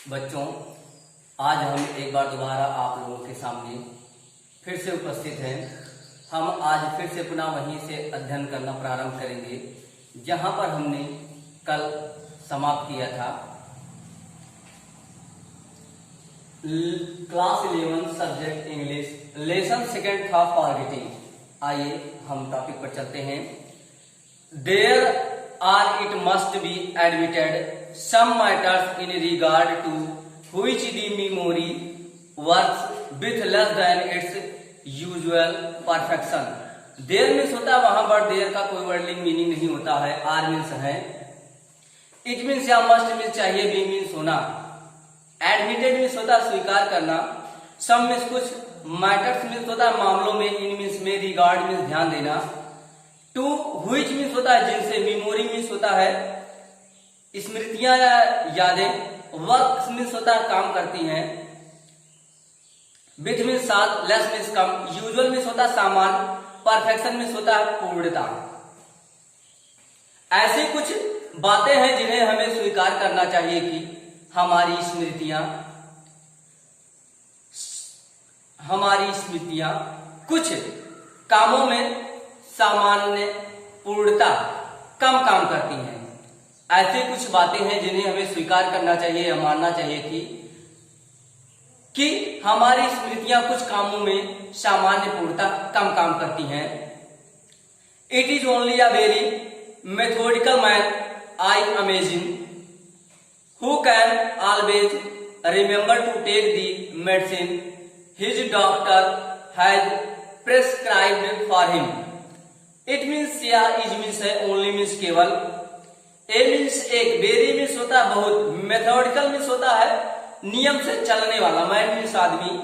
बच्चों, आज हम एक बार दोबारा आप लोगों के सामने फिर से उपस्थित हैं। हम आज फिर से पुनः वहीं से अध्ययन करना प्रारंभ करेंगे जहां पर हमने कल समाप्त किया था। Class 11 subject English lesson second था फॉरगेटिंग। आइए हम टॉपिक पर चलते हैं। There are it must be admitted some matters in regard to which the memory works with less than its usual perfection। There means होता है वहां पर देर का कोई वर्डिंग मीनिंग नहीं होता है। आर मीन्स है, इट मीन्स या मस्ट मीन्स चाहिए, बी मीन्स होना, एडमिटेड मीन्स होता है स्वीकार करना, सम मीन्स कुछ, मैटर्स मीन्स होता है मामलों में, इन मीन्स में, रिगार्ड मीन्स ध्यान देना, टू व्हिच मीन्स होता है जिनसे, मेमोरी मीन्स होता है स्मृतियां या यादें, वर्क मीन्स होता है काम करती हैं, विथ मीन्स साथ, लेस मीन्स कम, यूजुअल मीन्स होता है सामान्य, परफेक्शन मीन्स होता है पूर्णता। ऐसी कुछ बातें हैं जिन्हें हमें स्वीकार करना चाहिए कि हमारी स्मृतियां कुछ कामों में सामान्य पूर्णता कम काम करती हैं। ऐसी कुछ बातें हैं जिन्हें हमें स्वीकार करना चाहिए या मानना चाहिए कि हमारी स्मृतियां कुछ कामों में सामान्य पूर्णता कम काम करती हैं। It is only a very methodical man I imagine who can always remember to take the medicine his doctor has prescribed for him. It means या इज मीन्स है, ओनली मीन्स केवल, ए मीन्स एक, very means होता है बहुत, methodical means होता है नियम से चलने वाला, मैन मीन्स आदमी,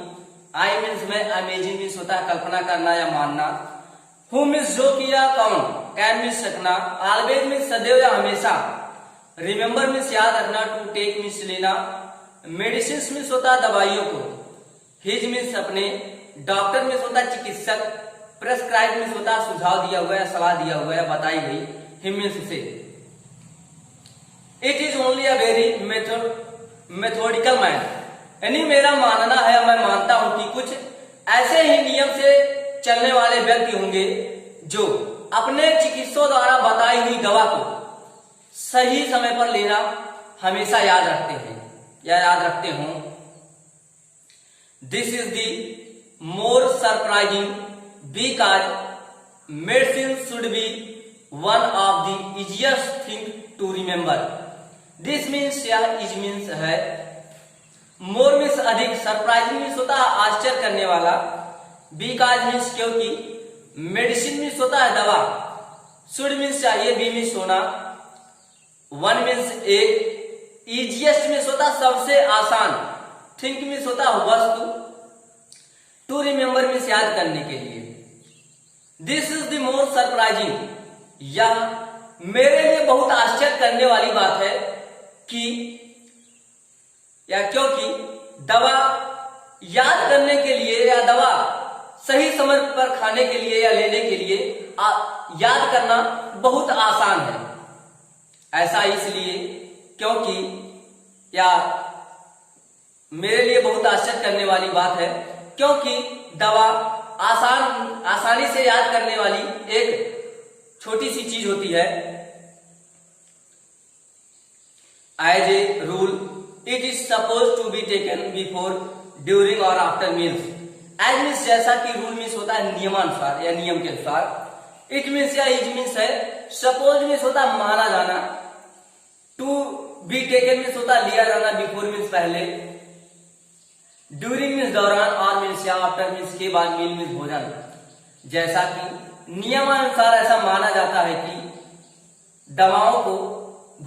आई मीन्स में, अमेजिंग मीन्स होता है कल्पना करना या मानना, हु मीन्स जो किया, कौन, कैन मीन्स सकना, ऑलवेज मीन्स सदैव या हमेशा, रिमेंबर मीन्स याद रखना, टू टेक मीन्स लेना, मेडिसिन मीन्स होता है दवाइयों को, हिज मीन्स अपने, डॉक्टर मीन्स होता है चिकित्सक, प्रेस्क्राइब मीन्स होता है सुझाव दिया हुआ है, सलाह दिया हुआ है, बताई गई, हिम मीन्स से। It is only a very methodical man, यानी मेरा मानना है, मैं मानता हूं कि कुछ ऐसे ही नियम से चलने वाले व्यक्ति होंगे जो अपने चिकित्सकों द्वारा बताई हुई दवा को सही समय पर लेना हमेशा याद रखते हैं या याद रखते हों। This is the more surprising because medicine should be one of the easiest thing to remember. This means या इज मीन्स है, मोर मीन्स अधिक, सरप्राइजिंग मीन्स होता है आश्चर्य करने वाला, बिकॉज मीन्स क्योंकि, मेडिसिन मीन्स होता है दवा, शुड मीन्स चाहिए, बी मीन्स होना, वन मीन्स एक, इजिएस्ट मीन्स होता है सबसे आसान, थिंक मीन्स होता है वस्तु, टू रिमेंबर मीन्स याद करने के लिए। This is the more surprising, या मेरे लिए बहुत आश्चर्य करने वाली बात है कि या क्योंकि दवा याद करने के लिए या दवा सही समय पर खाने के लिए या लेने के लिए याद करना बहुत आसान है। ऐसा इसलिए क्योंकि, या मेरे लिए बहुत आश्चर्य करने वाली बात है क्योंकि दवा आसानी से याद करने वाली एक छोटी सी चीज होती है। As a rule it is suppose to be taken before, during और आफ्टर मील्स। एज मीन्स जैसा कि, रूल मीन्स होता है नियमानुसार या नियम के अनुसार, इट मीन्स या इज मीन्स है, सपोज मीन्स होता है माना जाना, टू बी टेकन मीन्स होता है लिया जाना, बिफोर मीन्स पहले, ड्यूरिंग मीन्स दौरान, और मीन्स या आफ्टर मीन्स के बाद, मील मीन्स भोजन। जैसा कि नियमानुसार ऐसा माना जाता है कि दवाओं को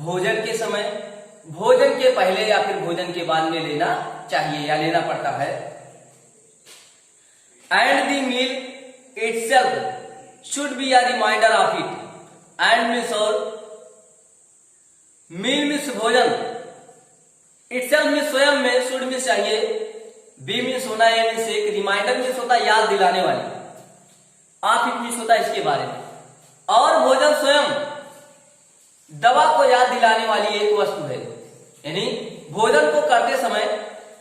भोजन के समय, भोजन के पहले या फिर भोजन के बाद में लेना चाहिए या लेना पड़ता है। And the meal itself should be a reminder of it, and means और, मील मीन्स भोजन, इटसेल्फ मीन्स स्वयं में, शुड मीन्स चाहिए, बी मीन्स होना, ए मीन्स एक, रिमाइंडर मीन्स होता है याद दिलाने वाली, ऑफ इट मीन्स होता है इसके बारे में, और भोजन स्वयं दवा को याद दिलाने वाली एक वस्तु है, यानी भोजन को करते समय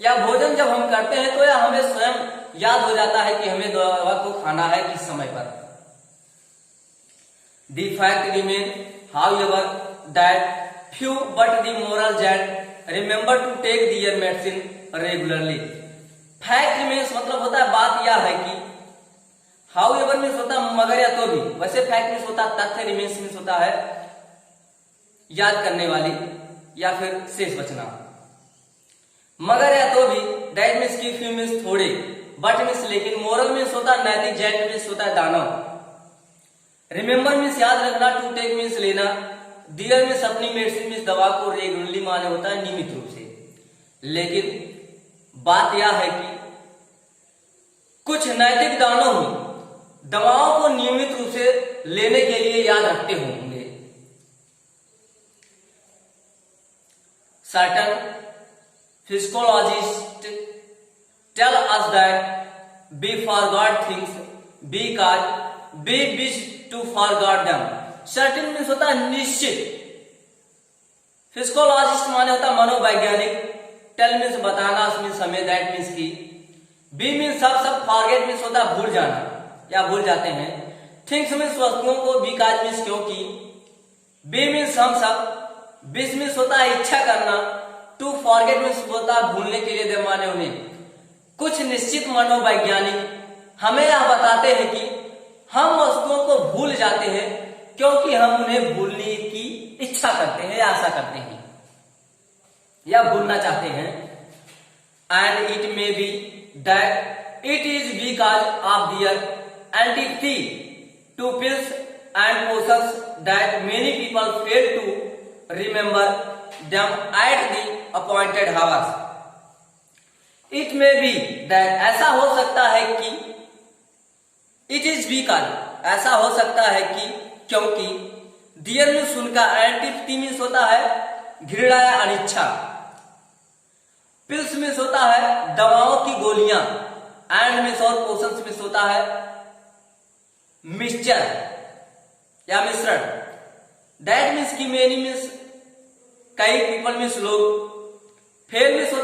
या भोजन जब हम करते हैं तो या हमें स्वयं याद हो जाता है कि हमें दवा को खाना है किस समय पर। The fact remains, however, that few but the moral that remember to take their medicine regularly. Fact remains मतलब होता है बात यह है कि however मीन्स होता है मगर या तो भी, वैसे fact मीन्स होता है तथ्य, remains मीन्स होता है याद करने वाली या फिर शेष बचना। मगर या तो भी, that means की few मीन्स थोड़े, but मीन्स लेकिन, moral मीन्स होता है नैतिक, gent मीन्स होता है दानव, रिमेंबर मीन्स याद रखना, टू टेक मीन्स लेना, दियर मीन्स अपनी, मेडिसिन मीन्स दवा को, रेगुलरली माने होता है नियमित रूप से। लेकिन बात यह है कि कुछ नैतिक दानव दवाओं को नियमित रूप से लेने के लिए याद रखते होंगे। Certain physiologist tell us that we forgot things because we wish to forget them. Certain means होता है निश्चित, फिजियोलॉजिस्ट माने होता है मनोवैज्ञानिक, टेल मीन्स बताना, मीन्स हमें, दैट मीन्स की, बी मीन्स सब, फॉरगेट मीन्स होता है भूल जाना या भूल जाते हैं, थिंग्स मीन्स वस्तुओं को, बिकॉज मीन्स क्योंकि, बी मीन्स हम सब, विश मीन्स होता है इच्छा करना, टू फॉरगेट मीन्स होता है भूलने के लिए, दे माने उन्हें। कुछ निश्चित मनोवैज्ञानिक हमें यह बताते हैं कि हम वस्तुओं को भूल जाते हैं क्योंकि हम उन्हें भूलने की इच्छा करते हैं या आशा करते हैं या भूलना चाहते हैं। And it may be that it is because of their entity to pills and potions that many people fail to remember them at the appointed hours. It may be that ऐसा हो सकता है कि, इट इज बिकॉज ऐसा हो सकता है कि, क्योंकि, दियर मीन्स उनका, एंटिटी मीन्स होता है घृणा या अनिच्छा, पिल्स मीन्स होता है दवाओं की गोलियां, एंड मीन्स और पोशंस मीन्स होता है मिक्सचर या मिश्रण, दैट मीन्स की, मेनी मीन्स कई, पीपल मीन्स लोग, फेल मीन्स